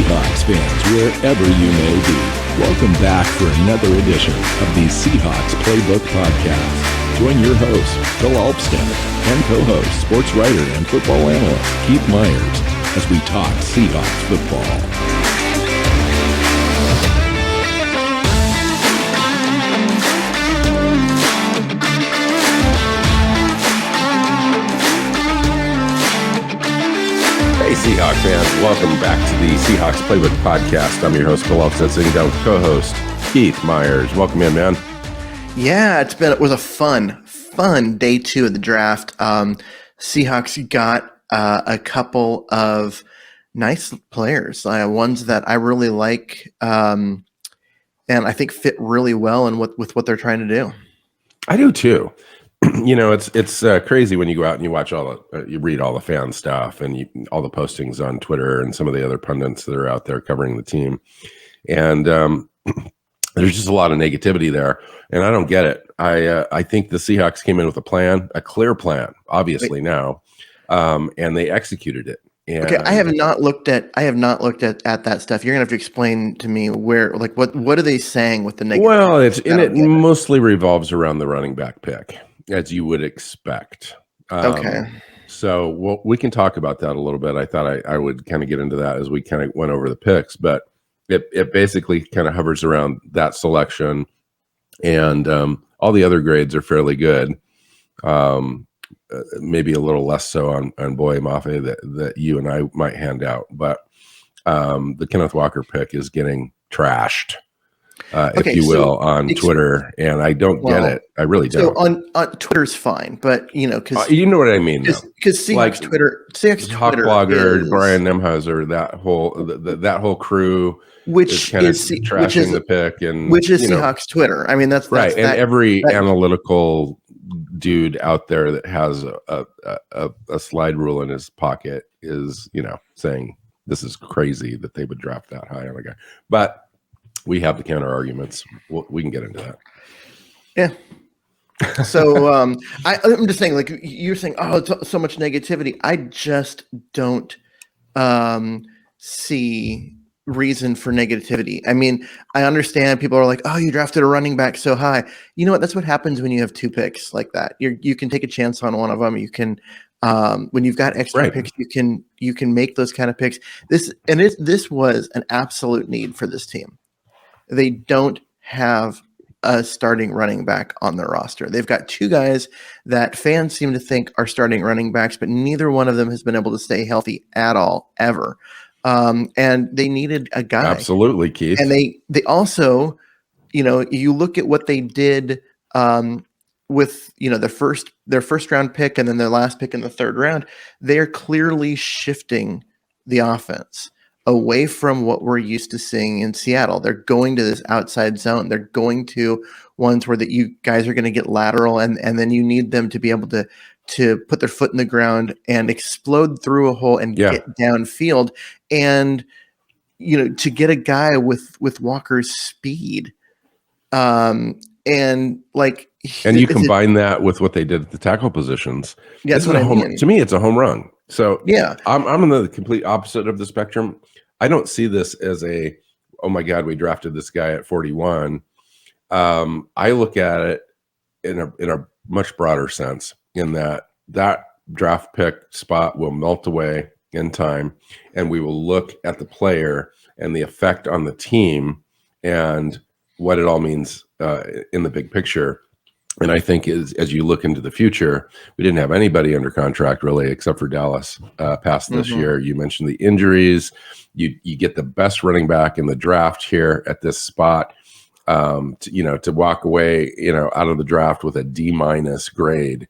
Seahawks fans, wherever you may be. Welcome back for another edition of the Seahawks Playbook Podcast. Join your host, Phil Alvstad, and co-host, sports writer and football analyst, Keith Myers, as we talk Seahawks football. Hey Seahawks fans, welcome back to the Seahawks Playbook Podcast. I'm your host, Phil Alvstad, sitting down with co-host Keith Myers. Welcome in, man. Yeah, it was a fun day 2 of the draft. Seahawks got a couple of nice players, ones that I really like, and I think fit really well in with what they're trying to do. I do too. You know, it's crazy when you go out and you watch you read all the fan stuff and all the postings on Twitter and some of the other pundits that are out there covering the team, and there's just a lot of negativity there, and I don't get it. I think the Seahawks came in with a clear plan, obviously now, and they executed it. And okay, I have not looked at that stuff. You're gonna have to explain to me what are they saying with the negative? Well, it mostly revolves around the running back pick, as you would expect. Okay. So we can talk about that a little bit. I thought I would kind of get into that as we kind of went over the picks, but it basically kind of hovers around that selection, and all the other grades are fairly good. Maybe a little less so on Boye Mafe that you and I might hand out, but the Kenneth Walker pick is getting trashed. If you will, on Twitter, and I don't get it. I really don't. So on Twitter's fine, but because you know what I mean, because Seahawks Twitter, Hawk Blogger, Brian Nemhauser, that whole crew, which is kind of trashing the pick, and which is Seahawks Twitter. I mean, that's right, and every analytical dude out there that has a slide rule in his pocket is saying this is crazy that they would draft that high on a guy, but. We have the counter arguments. We can get into that. Yeah. So I'm just saying, like you're saying, it's so much negativity. I just don't see reason for negativity. I mean, I understand people are like, oh, you drafted a running back so high. You know what? That's what happens when you have 2 picks like that. You can take a chance on one of them. You can when you've got extra picks, you can make those kind of picks. This was an absolute need for this team. They don't have a starting running back on their roster. They've got 2 guys that fans seem to think are starting running backs, but neither one of them has been able to stay healthy at all, ever. And they needed a guy. Absolutely, Keith. And they also, you look at what they did with, their first round pick and then their last pick in the 3rd round. They're clearly shifting the offense away from what we're used to seeing in Seattle. They're going to this outside zone. They're going to ones where that you guys are going to get lateral, and then you need them to be able to put their foot in the ground and explode through a hole and get downfield. And to get a guy with Walker's speed, and you combine that with what they did at the tackle positions. Yeah, that's what I mean. To me, it's a home run. So yeah, I'm on the complete opposite of the spectrum. I don't see this as oh my God, we drafted this guy at 41. I look at it in a much broader sense, in that draft pick spot will melt away in time, and we will look at the player and the effect on the team and what it all means in the big picture. And I think as you look into the future, we didn't have anybody under contract really, except for Dallas past this year. You mentioned the injuries. You get the best running back in the draft here at this spot. To walk away, out of the draft with a D- grade,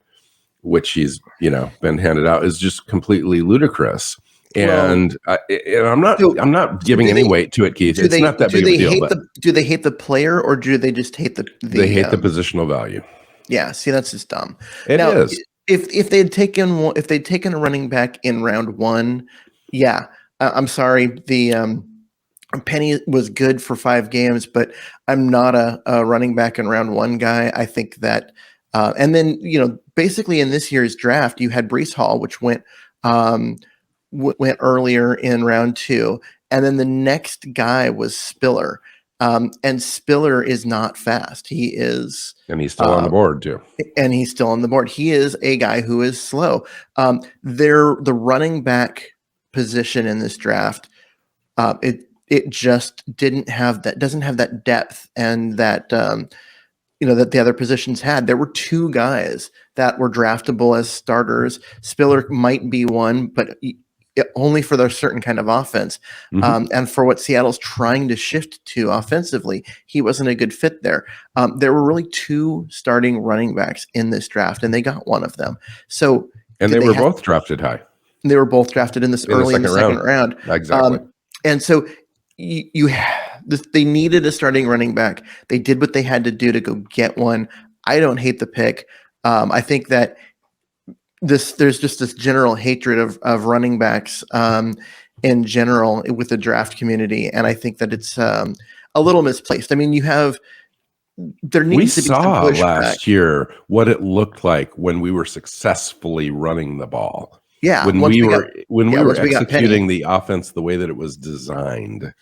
which he's been handed out, is just completely ludicrous. And I'm not giving any weight to it, Keith. It's not that big of a deal. Do they hate the player, or do they just hate they hate the positional value? Yeah, see, that's just dumb. It is. If they'd taken a running back in round 1, I'm sorry, the Penny was good for 5 games, but I'm not a running back in round 1 guy. I think that, and then basically in this year's draft, you had Breece Hall, which went earlier in round 2, And then the next guy was Spiller. And Spiller is not fast. He is, and he's still on the board too. And he's still on the board. He is a guy who is slow. The running back position in this draft, it just doesn't have that depth and that that the other positions had. There were two guys that were draftable as starters. Spiller might be one, but only for their certain kind of offense. And for what Seattle's trying to shift to offensively, he wasn't a good fit there. There were really two starting running backs in this draft, and they got one of them. So, and they were both drafted high. They were both drafted in the second round. Exactly. And so they needed a starting running back. They did what they had to do to go get one. I don't hate the pick. I think that there's just this general hatred of running backs in general with the draft community, and I think that it's a little misplaced. I mean, there needs to be some pushback. We saw last year what it looked like when we were successfully running the ball. Yeah, when we were executing the offense the way that it was designed.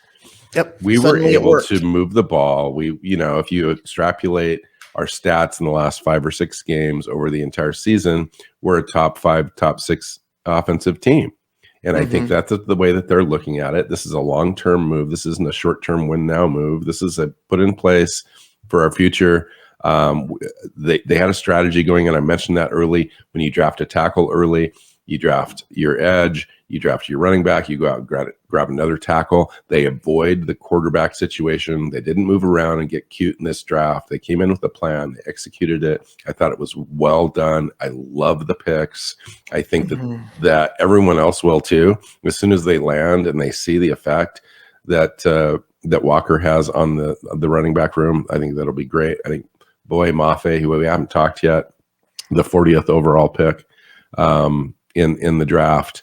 Yep, we were able to move the ball. If you extrapolate our stats in the last 5 or 6 games over the entire season, we're a top 5, top 6 offensive team. And I think that's the way that they're looking at it. This is a long-term move. This isn't a short-term win now move. This is a put in place for our future. They had a strategy going, and I mentioned that early. When you draft a tackle early, you draft your edge, you draft your running back, you go out and grab another tackle. They avoid the quarterback situation. They didn't move around and get cute in this draft. They came in with a plan. They executed it. I thought it was well done. I love the picks. I think that everyone else will too. As soon as they land and they see the effect that Walker has on the running back room, I think that'll be great. I think Mafe, who we haven't talked yet, the 40th overall pick in the draft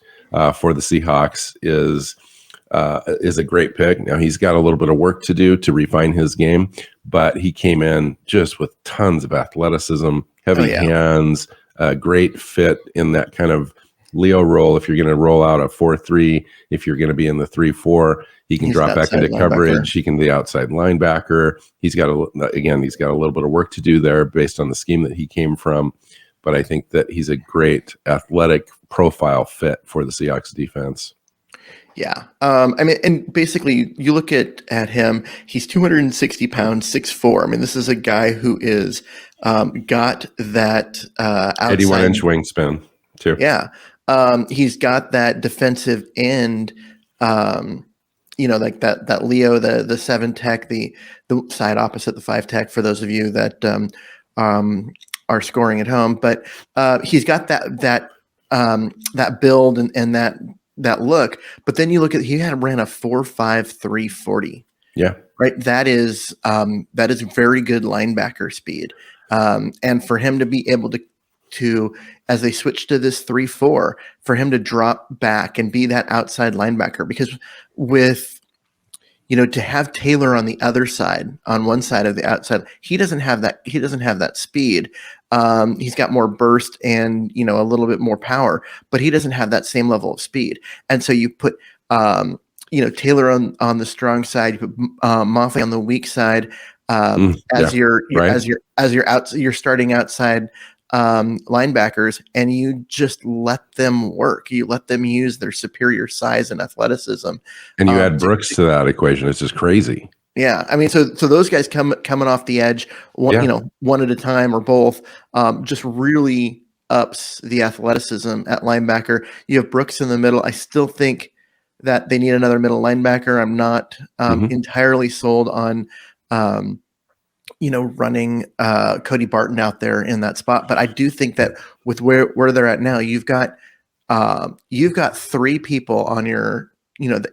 for the Seahawks is a great pick. Now he's got a little bit of work to do to refine his game, but he came in just with tons of athleticism, heavy hands, great fit in that kind of Leo role. If you're going to roll out a 4-3, if you're going to be in the 3-4, he can drop back into coverage. He can be outside linebacker. He's got a little bit of work to do there based on the scheme that he came from. But I think that he's a great athletic profile fit for the Seahawks defense. Yeah. I mean, and basically you look at him, he's 260 pounds, 6'4". I mean, this is a guy who is got that outside 81-inch wingspan too. Yeah. He's got that defensive end, like that Leo, the 7 tech, the side opposite the 5 tech, for those of you that are scoring at home, but he's got that build and that look. But then you look at, he ran a 4.53 40. Yeah, right. That is very good linebacker speed. And for him to be able to as they switch to this 3-4, for him to drop back and be that outside linebacker, because with to have Taylor on the other side, on one side of the outside, he doesn't have that speed. He's got more burst and, a little bit more power, but he doesn't have that same level of speed. And so you put, Taylor on the strong side, you put Mafe on the weak side, as your starting outside linebackers, and you just let them work. You let them use their superior size and athleticism. And you add Brooks to that equation. It's just crazy. Yeah. I mean, so those guys coming off the edge, one at a time or both, just really ups the athleticism at linebacker. You have Brooks in the middle. I still think that they need another middle linebacker. I'm not entirely sold on, running Cody Barton out there in that spot. But I do think that with where they're at now, you've got 3 people on your,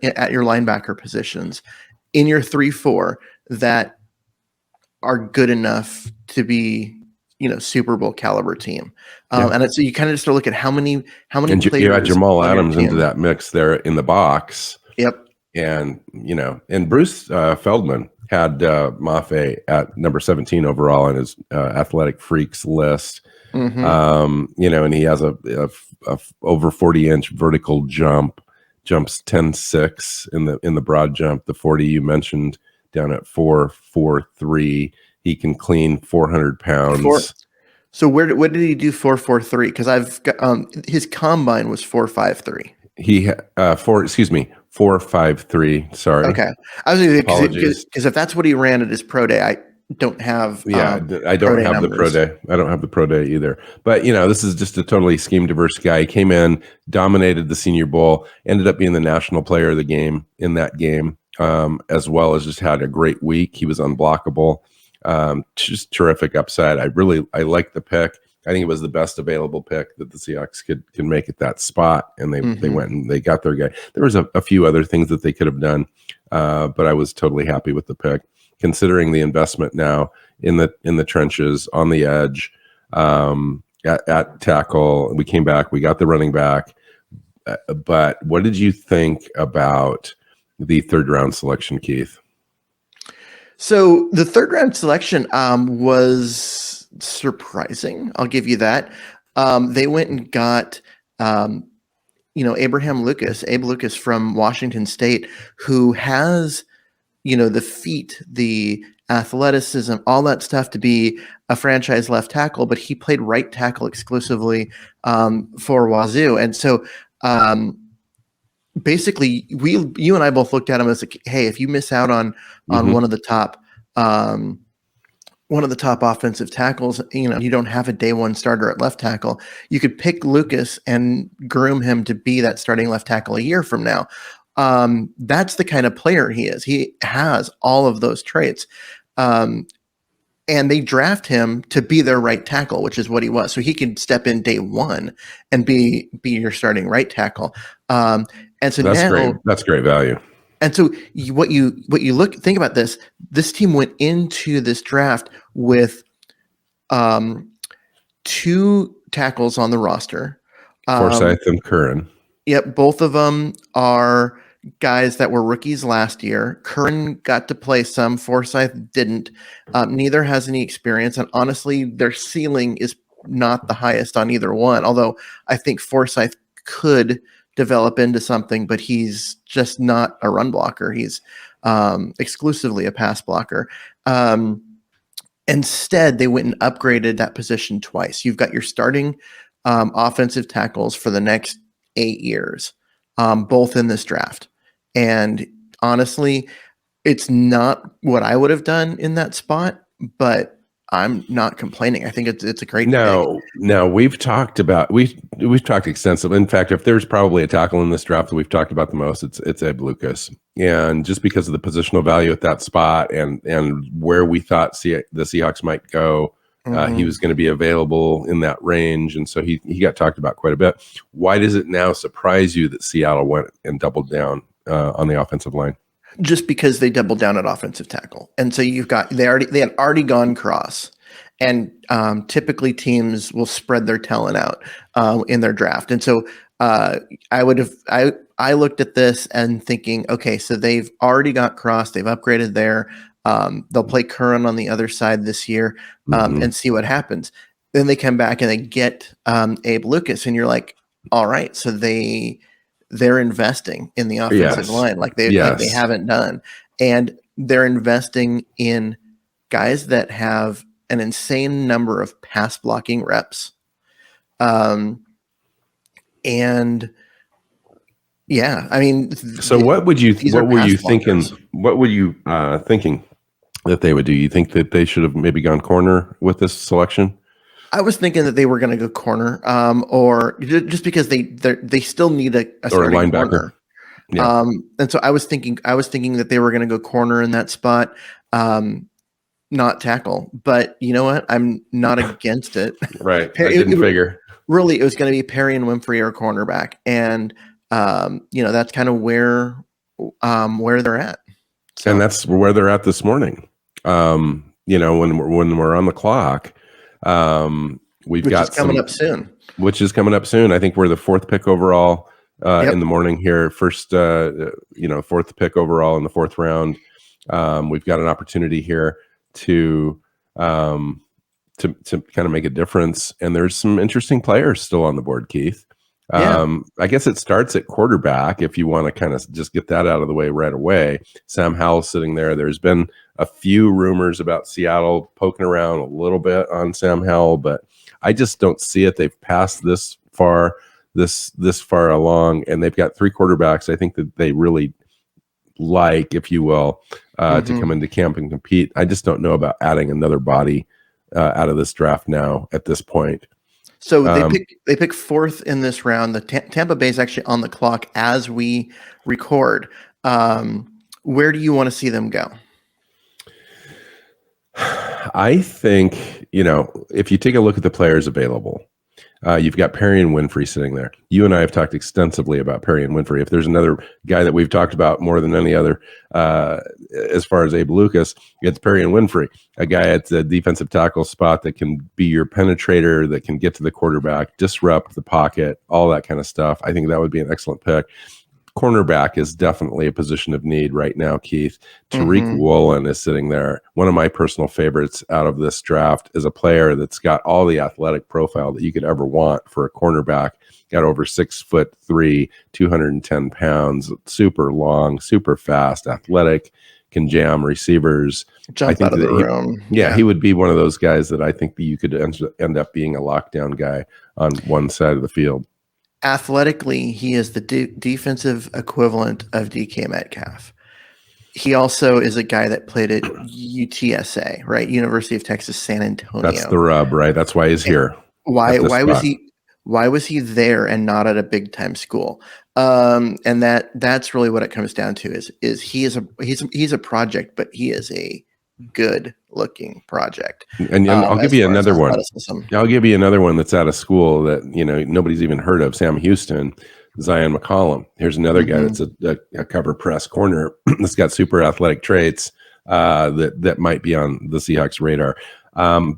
at your linebacker positions in your 3-4 that are good enough to be, Super Bowl caliber team. And so you kind of just look at how many and players. You add Jamal Adams into that mix there in the box. Yep. And, and Bruce Feldman had Mafe at number 17 overall on his athletic freaks list. And he has a over 40-inch vertical jump, jumps 10.6 in the broad jump. The 40 you mentioned down at 4.43. He can clean 400 pounds. So what did he do 4.43? Because I've got his combine was 4.53. He 4.53. Sorry. Okay, I was Apologies. because if that's what he ran at his pro day, I don't have. I don't have the pro day. I don't have the pro day either. But this is just a totally scheme diverse guy. He came in, dominated the Senior Bowl, ended up being the national player of the game in that game, as well as just had a great week. He was unblockable. Just terrific upside. I like the pick. I think it was the best available pick that the Seahawks could make at that spot, and they went and they got their guy. There was a few other things that they could have done, but I was totally happy with the pick, considering the investment now in the trenches on the edge, at tackle. We came back. We got the running back. But what did you think about the third round selection, Keith? So the third round selection was surprising. I'll give you that. They went and got, Abe Lucas from Washington State, who has, the feet, the athleticism, all that stuff to be a franchise left tackle, but he played right tackle exclusively for Wazoo. And so basically you and I both looked at him as like, hey, if you miss out on one of the top offensive tackles, you don't have a day one starter at left tackle, you could pick Lucas and groom him to be that starting left tackle a year from now. That's the kind of player he is. He has all of those traits. And they draft him to be their right tackle, which is what he was. So he could step in day one and be your starting right tackle. And so that's great value. And so think about this. This team went into this draft with 2 tackles on the roster. Forsyth and Curran. Yep, both of them are guys that were rookies last year. Curran got to play some. Forsyth didn't. Neither has any experience. And honestly, their ceiling is not the highest on either one. Although I think Forsyth could develop into something, but he's just not a run blocker. He's exclusively a pass blocker. Instead, they went and upgraded that position twice. You've got your starting offensive tackles for the next 8 years, both in this draft. And honestly, it's not what I would have done in that spot, but I'm not complaining. I think it's a great pick. Now we've talked extensively. In fact, if there's probably a tackle in this draft that we've talked about the most, it's Abe Lucas. And just because of the positional value at that spot and where we thought the Seahawks might go, he was going to be available in that range. And so he got talked about quite a bit. Why does it now surprise you that Seattle went and doubled down on the offensive line? Just because they doubled down at offensive tackle. And so they had already gone cross. And typically teams will spread their talent out in their draft. And so I looked at this and thinking, okay, so they've already got cross, they've upgraded there. They'll play Curran on the other side this year and see what happens. Then they come back and they get Abe Lucas, and you're like, all right, so they're investing in the offensive line like they haven't done. And they're investing in guys that have an insane number of pass blocking reps. So what were you thinking that they would do? You think that they should have maybe gone corner with this selection? I was thinking that they were going to go corner, or just because they still need a starting linebacker. Corner. Yeah. And so I was thinking that they were going to go corner in that spot, not tackle. But you know what? I'm not against it. Right. I didn't figure. Really, it was going to be Perry and Winfrey or cornerback, and that's kind of where they're at. So. And that's where they're at this morning. When we're on the clock. Which is coming up soon. I think we're the 4th pick overall in the morning here. First, 4th pick overall in the 4th round. We've got an opportunity here to kind of make a difference. And there's some interesting players still on the board, Keith. I guess it starts at quarterback if you want to kind of just get that out of the way right away. Sam Howell's sitting there. There's been a few rumors about Seattle poking around a little bit on Sam Howell, but I just don't see it. They've passed this far along, and they've got 3 quarterbacks I think that they really like, if you will, to come into camp and compete. I just don't know about adding another body out of this draft now at this point. So they pick 4th in this round. The Tampa Bay is actually on the clock as we record. Where do you want to see them go? I think, if you take a look at the players available, you've got Perry and Winfrey sitting there. You and I have talked extensively about Perry and Winfrey. If there's another guy that we've talked about more than any other, as far as Abe Lucas, it's Perry and Winfrey, a guy at the defensive tackle spot that can be your penetrator, that can get to the quarterback, disrupt the pocket, all that kind of stuff. I think that would be an excellent pick. Cornerback is definitely a position of need right now, Keith. Tariq Woolen is sitting there. One of my personal favorites out of this draft is a player that's got all the athletic profile that you could ever want for a cornerback. Got over 6'3", 210 pounds, super long, super fast, athletic, can jam receivers. Jump out of the room. He would be one of those guys that I think that you could end up being a lockdown guy on one side of the field. Athletically, he is the defensive equivalent of DK Metcalf. He also is a guy that played at UTSA, right? University of Texas, San Antonio. That's the rub, right? That's why he's here. Why was he there and not at a big time school? And that's really what it comes down to is he's a project, but he is a good looking project. And I'll give you another one. I'll give you another one that's out of school that nobody's even heard of. Sam Houston, Zion McCollum. Here's another guy that's a cover press corner that's got super athletic traits that might be on the Seahawks radar.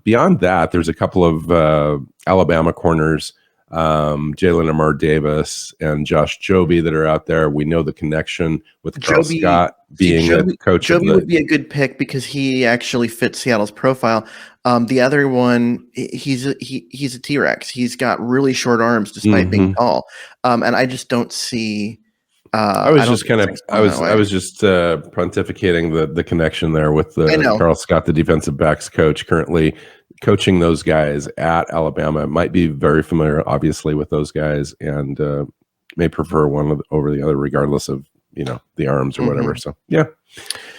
Beyond that, there's a couple of Alabama corners, Jalen Amar Davis and Josh Joby that are out there. We know the connection with Carl Scott being a coach. Joby would be a good pick because he actually fits Seattle's profile. The other one, he's a T-Rex. He's got really short arms despite being tall. And I just don't see. I was just pontificating the connection there with Carl Scott, the defensive backs coach, currently coaching those guys at Alabama. Might be very familiar, obviously, with those guys, and may prefer one over the other, regardless of the arms or whatever. So yeah.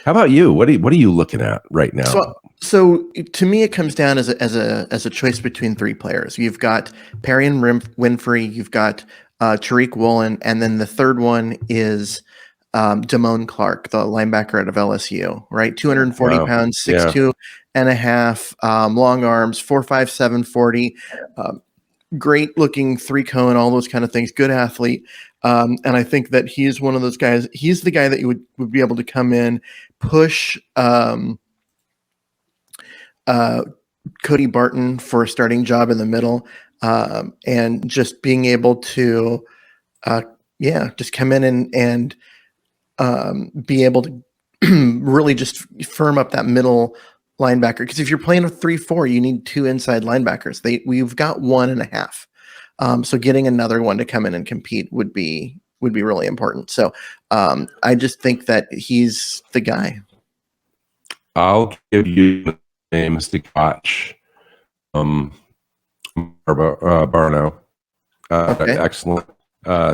How about you? What are you looking at right now? So to me, it comes down as a choice between 3 players. You've got Perry and Winfrey. You've got Tariq Woolen, and then the third one is Damone Clark, the linebacker out of LSU, right? 240 pounds, 6'2" and a half, long arms, 4'5", 740, great looking 3-cone, all those kind of things, good athlete. And I think that he's one of those guys. He's the guy that you would be able to come in, push Cody Barton for a starting job in the middle, and just being able to, just come in and be able to really just firm up that middle linebacker. Because if you're playing a 3-4, you need 2 inside linebackers. We've got 1.5. So getting another one to come in and compete would be really important. So I just think that he's the guy. I'll give you the names to watch. Barno, excellent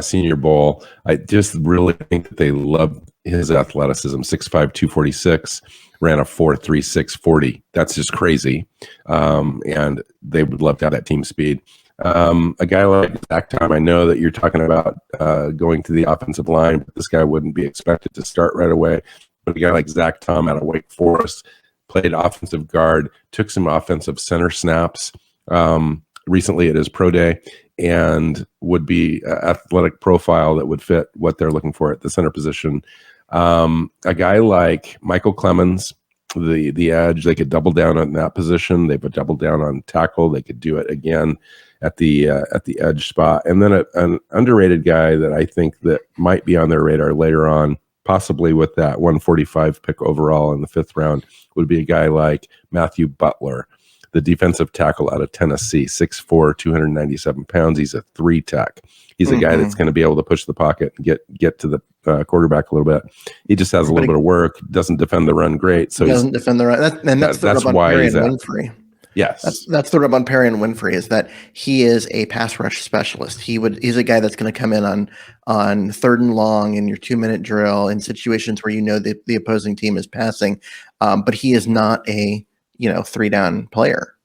Senior Bowl. I just really think that they love his athleticism. 6'5", 246, ran a 4.36 40. That's just crazy. And they would love to have that team speed. A guy like Zach Tom, I know that you're talking about going to the offensive line, but this guy wouldn't be expected to start right away. But a guy like Zach Tom out of Wake Forest played offensive guard, took some offensive center snaps recently at his pro day, and would be an athletic profile that would fit what they're looking for at the center position. A guy like Michael Clemens, the edge, they could double down on that position. They would double down on tackle. They could do it again at the edge spot. And then an underrated guy that I think that might be on their radar later on, possibly with that 145 pick overall in the 5th round, would be a guy like Matthew Butler, the defensive tackle out of Tennessee, 6'4", 297 pounds. He's a 3 tech. He's a guy that's going to be able to push the pocket and get to the quarterback a little bit. He just has a little bit of work, doesn't defend the run great. So he doesn't defend the run. That's why he's Winfrey. Yes, that's the rub on Perry and Winfrey, is that he is a pass rush specialist. He's a guy that's going to come in on 3rd and long in your 2-minute drill in situations where the opposing team is passing, but he is not a 3-down player.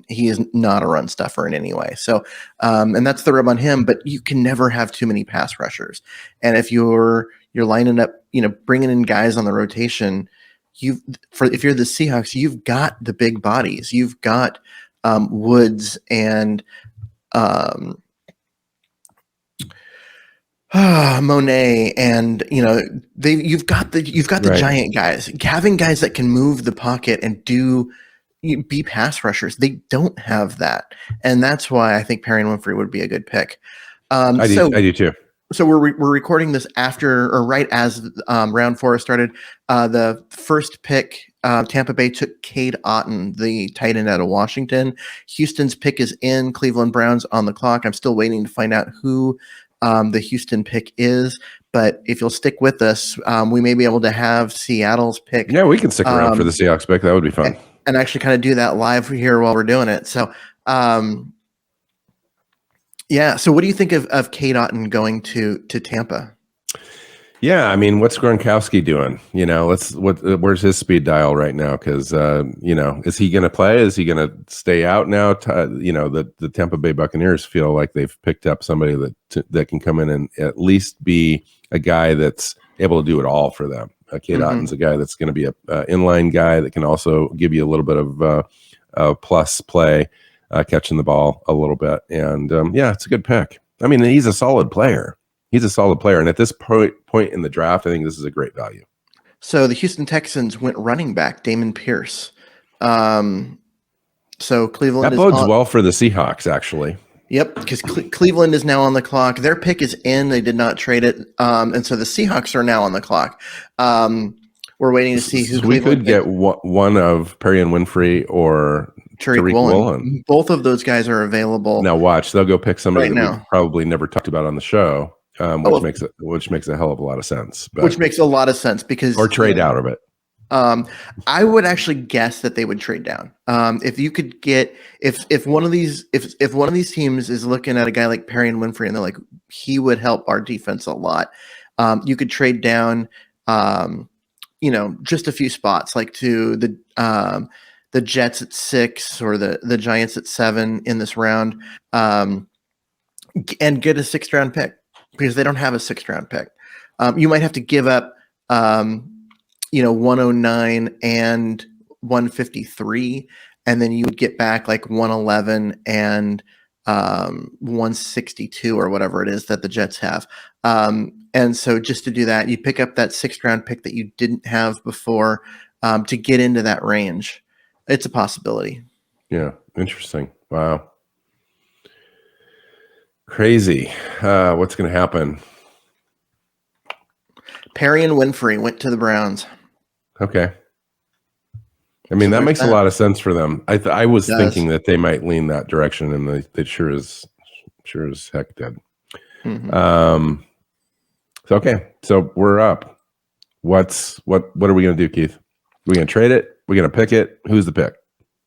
He is not a run stuffer in any way. So, and that's the rub on him. But you can never have too many pass rushers. And if you're lining up, bringing in guys on the rotation, if you're the Seahawks, you've got the big bodies. You've got Woods and Monet, and you've got the giant guys. Having guys that can move the pocket and be pass rushers, they don't have that, and that's why I think Perry and Winfrey would be a good pick. I do too. So we're recording this after or right as round 4 started. The first pick, Tampa Bay took Cade Otton, the tight end out of Washington. Houston's pick is in. Cleveland Browns on the clock. I'm still waiting to find out who the Houston pick is. But if you'll stick with us, we may be able to have Seattle's pick. Yeah, we can stick around for the Seahawks pick. That would be fun. And actually kind of do that live here while we're doing it. So, yeah. So what do you think of Cade Otton going to Tampa? Yeah, I mean, what's Gronkowski doing? Where's his speed dial right now? Because is he going to play? Is he going to stay out now? The Tampa Bay Buccaneers feel like they've picked up somebody that can come in and at least be a guy that's able to do it all for them. Cade Otton's a guy that's going to be a inline guy that can also give you a little bit of plus play, catching the ball a little bit. And it's a good pick. I mean, he's a solid player. And at this point in the draft, I think this is a great value. So the Houston Texans went running back, Damon Pierce. So Cleveland that bodes well for the Seahawks, actually. Yep, because Cleveland is now on the clock. Their pick is in. They did not trade it. And so the Seahawks are now on the clock. We're waiting to see who we could get one of Perry and Winfrey or Tariq Woolen. Both of those guys are available. Now watch, they'll go pick somebody that we've probably never talked about on the show, which makes a hell of a lot of sense. Which makes a lot of sense because or trade out of it. I would actually guess that they would trade down. If you could get if one of these teams is looking at a guy like Perry and Winfrey and they're like, he would help our defense a lot. You could trade down just a few spots, like to the Jets at 6 or the Giants at 7 in this round, and get a 6th round pick because they don't have a 6th round pick. You might have to give up 109 and 153, and then you would get back like 111 and 162 or whatever it is that the Jets have. And so just to do that, you pick up that 6th round pick that you didn't have before to get into that range. It's a possibility. Yeah. Interesting. Wow. Crazy. What's going to happen? Perry and Winfrey went to the Browns. Okay. I mean, that makes a lot of sense for them. I was thinking that they might lean that direction, and they sure as heck did. Mm-hmm. Okay. So we're up. What are we going to do, Keith? We're going to trade it. We're going to pick it. Who's the pick?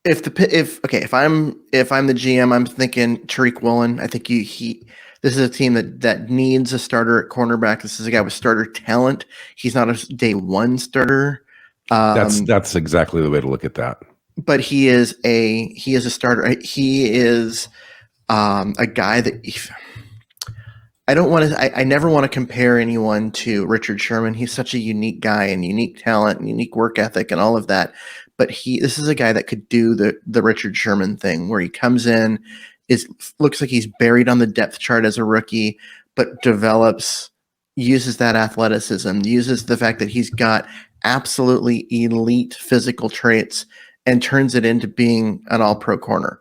If I'm the GM, I'm thinking Tariq Woolen. I think this is a team that needs a starter at cornerback. This is a guy with starter talent. He's not a day one starter. That's exactly the way to look at that. But he is a starter. He is a guy that I never want to compare anyone to Richard Sherman. He's such a unique guy and unique talent and unique work ethic and all of that. But this is a guy that could do the Richard Sherman thing where he comes in, looks like he's buried on the depth chart as a rookie, but uses that athleticism, uses the fact that he's got absolutely elite physical traits and turns it into being an all-pro corner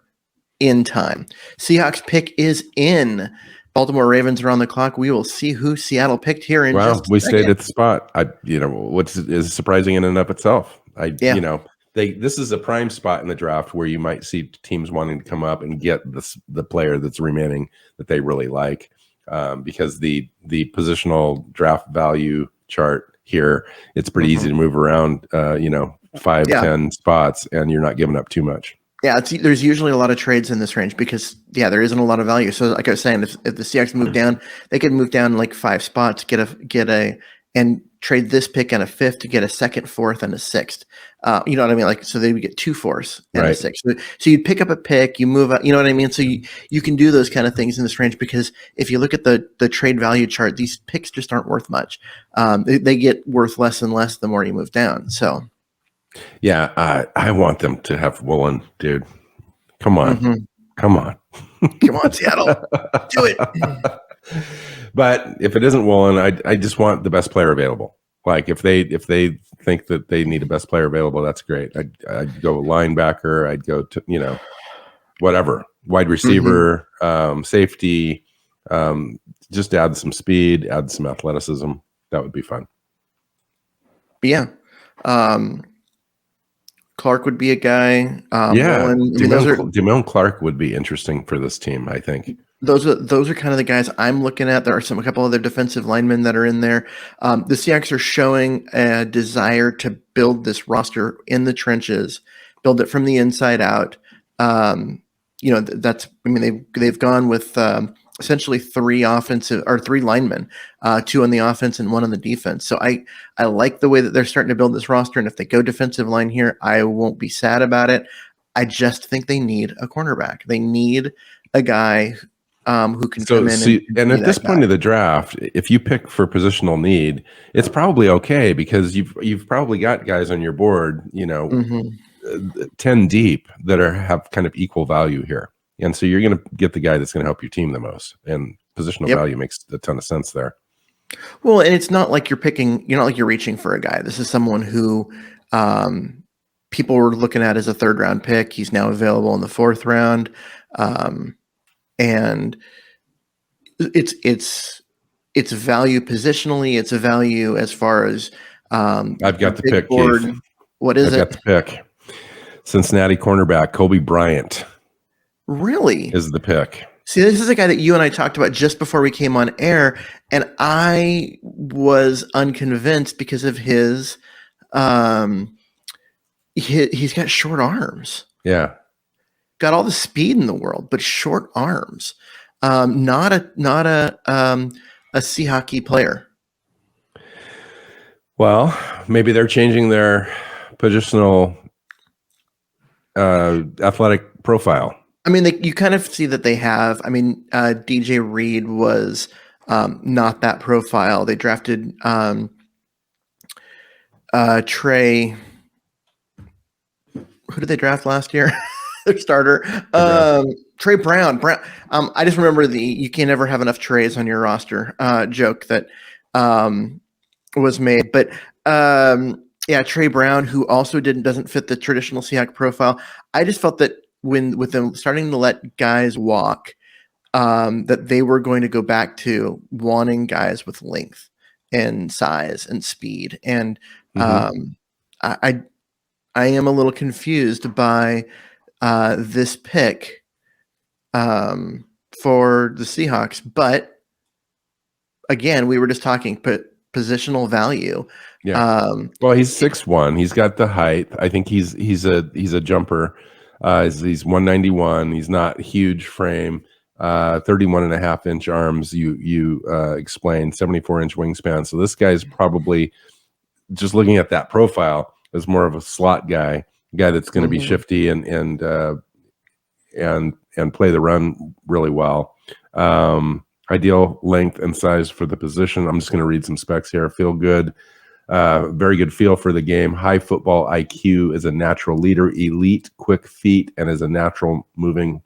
in time. Seahawks pick is in. Baltimore Ravens are on the clock. We will see who Seattle picked here in just a second. Stayed at the spot. Which is surprising in and of itself. this is a prime spot in the draft where you might see teams wanting to come up and get the player that's remaining that they really like, because the positional draft value chart here, it's pretty easy to move around, 5-10 spots, and you're not giving up too much. Yeah, there's usually a lot of trades in this range because there isn't a lot of value. So like I was saying, if the Seahawks move down, they could move down like 5 spots, and trade this pick and a 5th to get a 2nd, 4th, and a 6th. You know what I mean? Like, so they would get 2 4ths and a 6th. So you'd pick up a pick, you move out, you know what I mean? So you can do those kind of things in this range, because if you look at the trade value chart, these picks just aren't worth much. They get worth less and less the more you move down. So. Yeah, I want them to have Woolen, dude. Come on. Come on, Seattle. Do it. But if it isn't Woolen, I just want the best player available. Like if they think that they need a best player available, that's great. I'd go linebacker. I'd go to whatever, wide receiver, safety. Just add some speed, add some athleticism. That would be fun. But yeah. Clark would be a guy. Damone Clark would be interesting for this team, I think. Those are kind of the guys I'm looking at. There are a couple other defensive linemen that are in there. The Seahawks are showing a desire to build this roster in the trenches, build it from the inside out. They've gone with essentially 3 linemen, 2 on the offense and 1 on the defense. So I like the way that they're starting to build this roster. And if they go defensive line here, I won't be sad about it. I just think they need a cornerback. They need a guy who can come in. And at this point of the draft, if you pick for positional need, it's probably okay, because you've probably got guys on your board, 10 deep that have kind of equal value here. And so you're going to get the guy that's going to help your team the most. And positional value makes a ton of sense there. Well, and it's not like you're reaching for a guy. This is someone who people were looking at as a 3rd round pick. He's now available in the 4th round. And it's value positionally. It's a value as far as I've got the pick, board. Keith. What is I've got the pick. Cincinnati cornerback Bryant. Really? Is the pick. See, this is a guy that you and I talked about just before we came on air, and I was unconvinced because of his he's got short arms. Yeah. Got all the speed in the world, but short arms. Not a Seahawks player. Well, maybe they're changing their positional athletic profile. I mean, you kind of see that they have. I mean, DJ Reed was not that profile. They drafted Trey. Who did they draft last year? Their starter, Trey Brown. I just remember you can never have enough Treys on your roster joke that was made. But Trey Brown, who also doesn't fit the traditional Seahawks profile. I just felt that with them starting to let guys walk, that they were going to go back to wanting guys with length and size and speed. And I am a little confused by this pick for the Seahawks. But again, we were just talking positional value. Yeah. Well, he's 6'1". He's got the height. I think he's a jumper. He's 191. He's not huge frame. 31.5-inch arms. You explained 74-inch wingspan. So this guy's probably, just looking at that profile, is more of a slot guy that's going to be shifty and play the run really well. Ideal length and size for the position. I'm just going to read some specs here. Feel good. Very good feel for the game. High football IQ, is a natural leader. Elite quick feet, and is a natural moving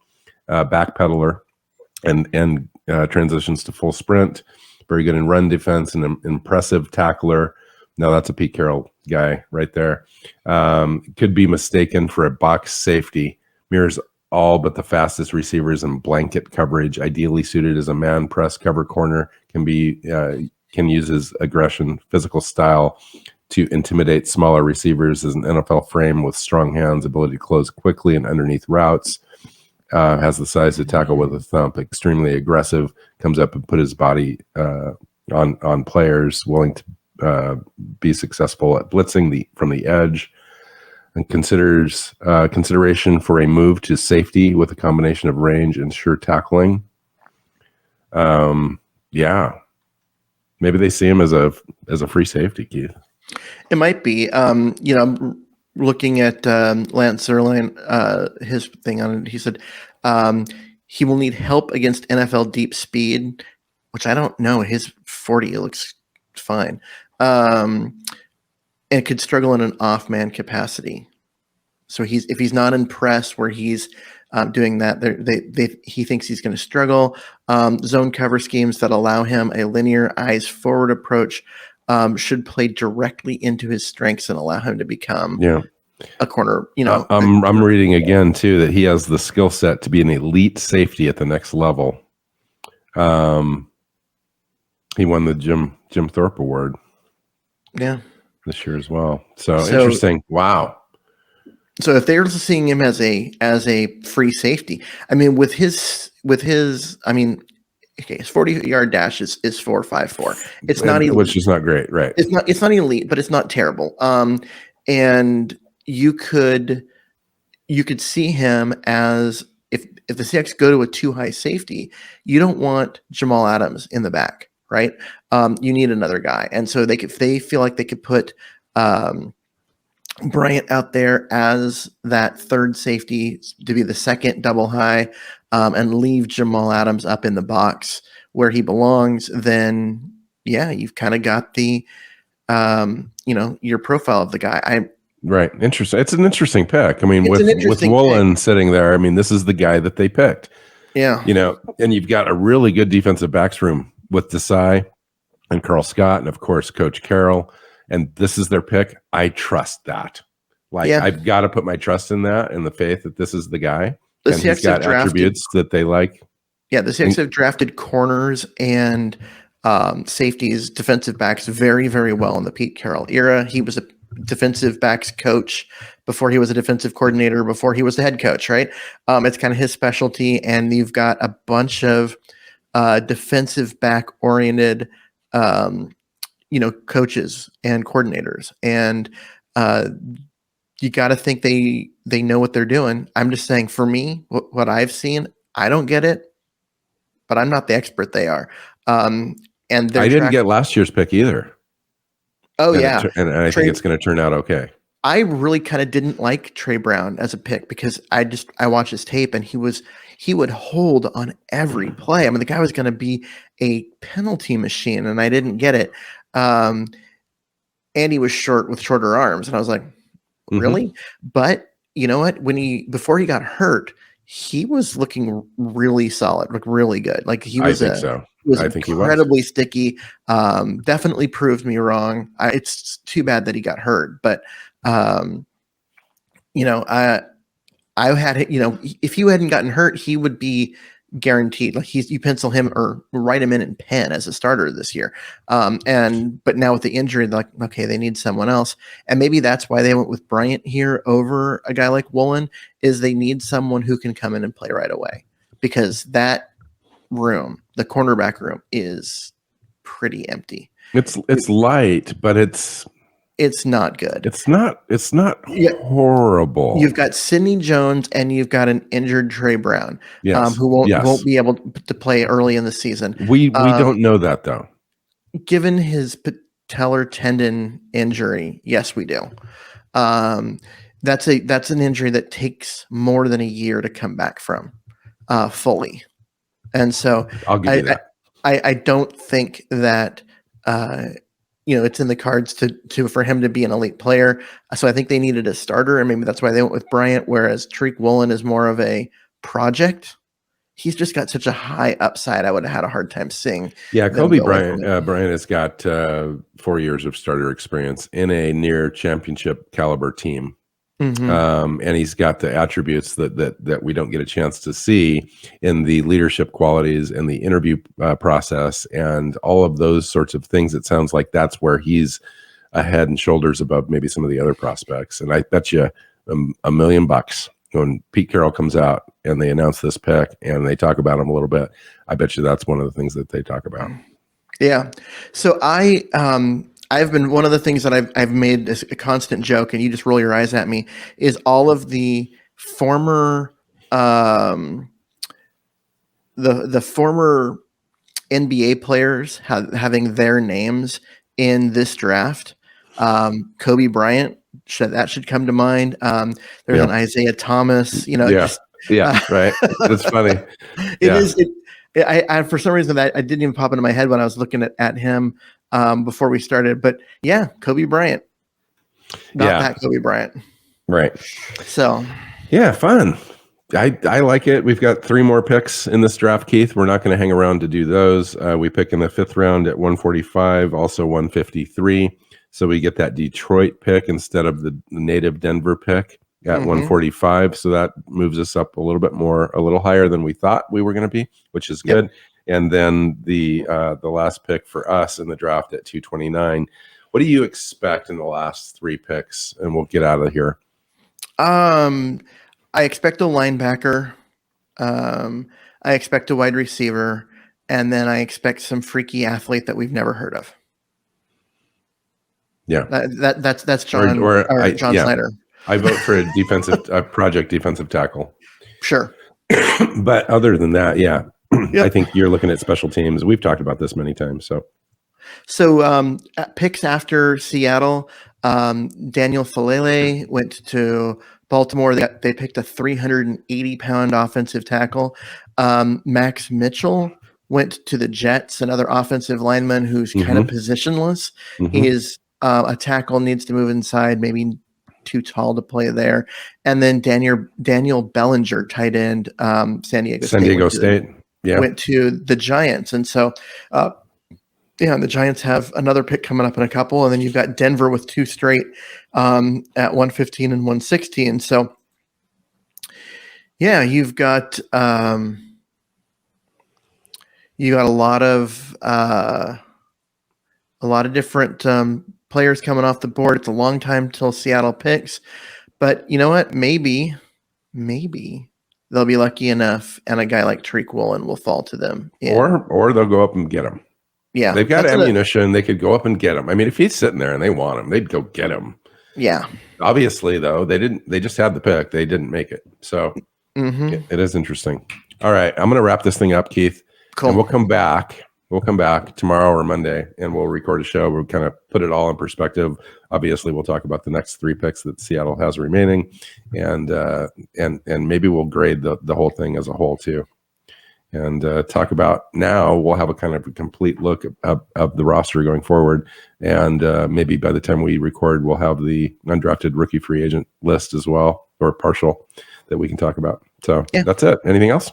backpedaler and transitions to full sprint. Very good in run defense and an impressive tackler. No, that's a Pete Carroll guy right there. Could be mistaken for a box safety. Mirrors all but the fastest receivers in blanket coverage. Ideally suited as a man press cover corner. Can use his aggression, physical style to intimidate smaller receivers. Is an NFL frame with strong hands, ability to close quickly and underneath routes. Has the size to tackle with a thump. Extremely aggressive. Comes up and put his body on players. Willing to be successful at blitzing from the edge. And considers consideration for a move to safety with a combination of range and sure tackling. Yeah, maybe they see him as a free safety, Keith. It might be. I'm looking at Lance Zierlein, his thing on it. He said he will need help against NFL deep speed, which I don't know. His 40 looks fine. And could struggle in an off-man capacity. So if he's not in press where he's doing that, he thinks he's going to struggle. Zone cover schemes that allow him a linear eyes forward approach should play directly into his strengths and allow him to become a corner. I'm reading again too that he has the skill set to be an elite safety at the next level. He won the Jim Thorpe Award. Yeah. This year as well. So interesting. Wow. So if they're seeing him as a free safety, I mean, with his, his 40-yard dash is 4.54. It's not elite, which is not great, right? It's not elite, but it's not terrible. And you could see him as if the Seahawks go to a too high safety, you don't want Jamal Adams in the back, right? You need another guy, and so they feel like they could put Bryant out there as that third safety to be the second double high, and leave Jamal Adams up in the box where he belongs. Then you've kind of got the your profile of the guy. Right. Interesting. It's an interesting pick. I mean, with Woolen sitting there, I mean, this is the guy that they picked. Yeah. And you've got a really good defensive backs room with Desai and Carl Scott and, of course, Coach Carroll. And this is their pick. I trust that. I've got to put my trust in that and the faith that this is the guy. And he's got attributes that they like. Yeah, the Seahawks have drafted corners and safeties, defensive backs very, very well in the Pete Carroll era. He was a defensive backs coach before he was a defensive coordinator, before he was the head coach, right? It's kind of his specialty. And you've got a bunch of defensive back oriented coaches and coordinators, and you got to think they know what they're doing. I'm just saying, for me, what I've seen, I don't get it, but I'm not the expert they are. And I didn't get last year's pick either. Oh, and yeah. And I think it's going to turn out okay. I really kind of didn't like Trey Brown as a pick because I watched his tape and he would hold on every play. I mean, the guy was going to be a penalty machine, and I didn't get it. And he was short with shorter arms, and I was like, really? Mm-hmm. But you know what? Before he got hurt, he was looking really solid, like really good. Like he was. I think incredibly sticky. Definitely proved me wrong. It's too bad that he got hurt, but I had, if he hadn't gotten hurt, he would be guaranteed. Like you pencil him or write him in pen as a starter this year. But now with the injury, they're like, okay, they need someone else. And maybe that's why they went with Bryant here over a guy like Woolen, is they need someone who can come in and play right away, because that room, the cornerback room, is pretty empty. It's light, but it's not good. It's not horrible. You've got Sidney Jones and you've got an injured Trey Brown, who won't be able to play early in the season. We don't know that, though. Given his patellar tendon injury, yes, we do. That's an injury that takes more than a year to come back from fully. And so I'll give you that. I don't think that it's in the cards for him to be an elite player. So I think they needed a starter, and maybe that's why they went with Bryant, whereas Tariq Woolen is more of a project. He's just got such a high upside. I would have had a hard time seeing. Yeah, Kobe Bryant has got 4 years of starter experience in a near championship caliber team. Mm-hmm. And he's got the attributes that we don't get a chance to see in the leadership qualities and the interview process and all of those sorts of things. It sounds like that's where he's a head and shoulders above maybe some of the other prospects. And I bet you $1 million when Pete Carroll comes out and they announce this pick and they talk about him a little bit. I bet you that's one of the things that they talk about. Yeah. So I've been, one of the things that I've made as a constant joke, and you just roll your eyes at me, is all of the former the former NBA players having their names in this draft. Kobe Bryant, that should come to mind. There's an Isaiah Thomas, right. That's funny. It is. I for some reason that I didn't even pop into my head when I was looking at him before we started. But yeah, Kobe Bryant, not that Kobe Bryant, right? So yeah, fun. I like it. We've got 3 more picks in this draft, Keith. We're not going to hang around to do those. We pick in the 5th round at 145, also 153. So we get that Detroit pick instead of the native Denver pick at 145. So that moves us up a little bit more, a little higher than we thought we were going to be, which is good. And then the last pick for us in the draft at 229. What do you expect in the last 3 picks? And we'll get out of here. I expect a linebacker. I expect a wide receiver, and then I expect some freaky athlete that we've never heard of. Yeah, that's John John Snyder. I vote for a project defensive tackle. Sure, but other than that, I think you're looking at special teams. We've talked about this many times. So picks after Seattle, Daniel Falele went to Baltimore. They picked a 380-pound offensive tackle. Max Mitchell went to the Jets, another offensive lineman who's kind of positionless. He is a tackle, needs to move inside, maybe too tall to play there. And then Daniel Bellinger, tight end, San Diego State. Went to the Giants. And so and the Giants have another pick coming up in a couple, and then you've got Denver with 2 straight at 115 and 116. So, you've got a lot of different players coming off the board. It's a long time till Seattle picks, but you know what? Maybe they'll be lucky enough, and a guy like Tariq Woolen will fall to them, or they'll go up and get him. Yeah, they've got ammunition. They could go up and get him. I mean, if he's sitting there and they want him, they'd go get him. Yeah. Obviously, though, they didn't. They just had the pick. They didn't make it. So it is interesting. All right, I'm going to wrap this thing up, Keith. Cool. And we'll come back. We'll come back tomorrow or Monday, and we'll record a show. We'll kind of put it all in perspective. Obviously, we'll talk about the next 3 picks that Seattle has remaining, and maybe we'll grade the whole thing as a whole too. And talk about, now we'll have a kind of a complete look of the roster going forward. And maybe by the time we record, we'll have the undrafted rookie free agent list as well, or partial, that we can talk about. So that's it. Anything else?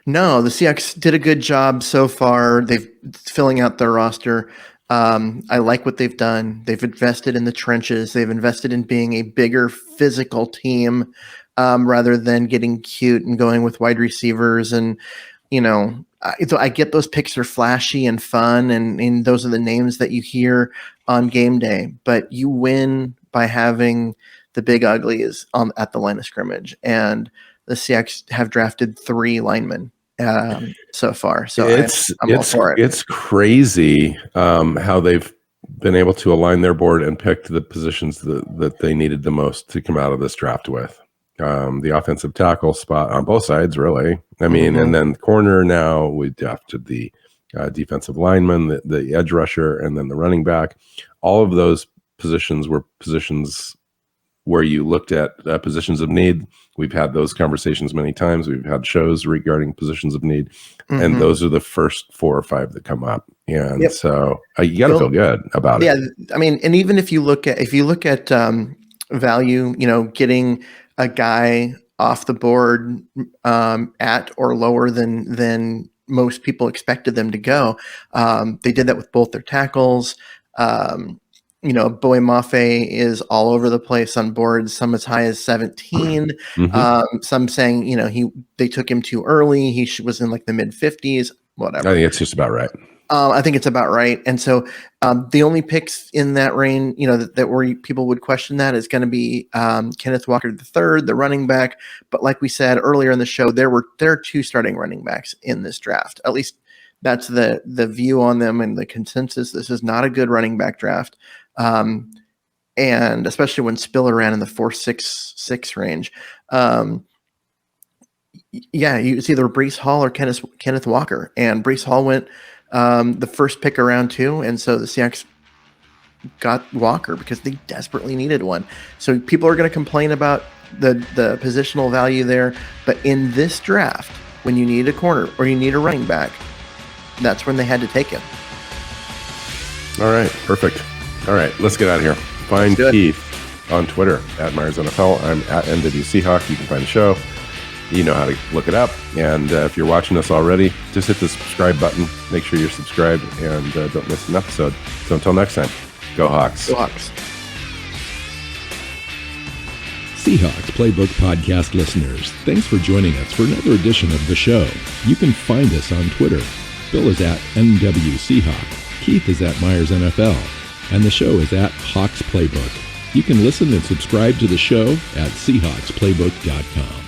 No, the Seahawks did a good job so far. They've filling out their roster. I like what they've done. They've invested in the trenches. They've invested in being a bigger physical team rather than getting cute and going with wide receivers. And so I get those picks are flashy and fun, and those are the names that you hear on game day. But you win by having the big uglies at the line of scrimmage. And the Seahawks have drafted 3 linemen so far. So I'm all for it. It's crazy how they've been able to align their board and pick the positions that they needed the most to come out of this draft with. The offensive tackle spot on both sides, really. I mean, and then corner, now we drafted the defensive lineman, the edge rusher, and then the running back. All of those positions were positions where you looked at positions of need. We've had those conversations many times. We've had shows regarding positions of need, and those are the first 4 or 5 that come up. And so you got to feel good about it. Yeah, I mean, and even if you look at value, getting a guy off the board at or lower than most people expected them to go. They did that with both their tackles. Boy Mafe is all over the place on boards, some as high as 17. Some saying, they took him too early. He was in like the mid 50s. whatever. I think it's just about right. I think it's about right. And so the only picks in that range, that where people would question that is going to be Kenneth Walker III, the running back. But like we said earlier in the show, there are 2 starting running backs in this draft. At least that's the view on them and the consensus. This is not a good running back draft. And especially when Spiller ran in the 4.66 range. It's either Breece Hall or Kenneth Walker. And Breece Hall went the first pick around 2, and so the Seahawks got Walker because they desperately needed one. So people are going to complain about the positional value there, but in this draft, when you need a corner or you need a running back, that's when they had to take him. All right, perfect. All right, let's get out of here. Find Keith on Twitter at Myers NFL. I'm at NW Seahawk. You can find the show. You know how to look it up. And if you're watching us already, just hit the subscribe button. Make sure you're subscribed and don't miss an episode. So until next time, go Hawks. Go Hawks. Seahawks Playbook Podcast listeners, thanks for joining us for another edition of the show. You can find us on Twitter. Bill is at NW Seahawk. Keith is at Myers NFL. And the show is at Hawks Playbook. You can listen and subscribe to the show at SeahawksPlaybook.com.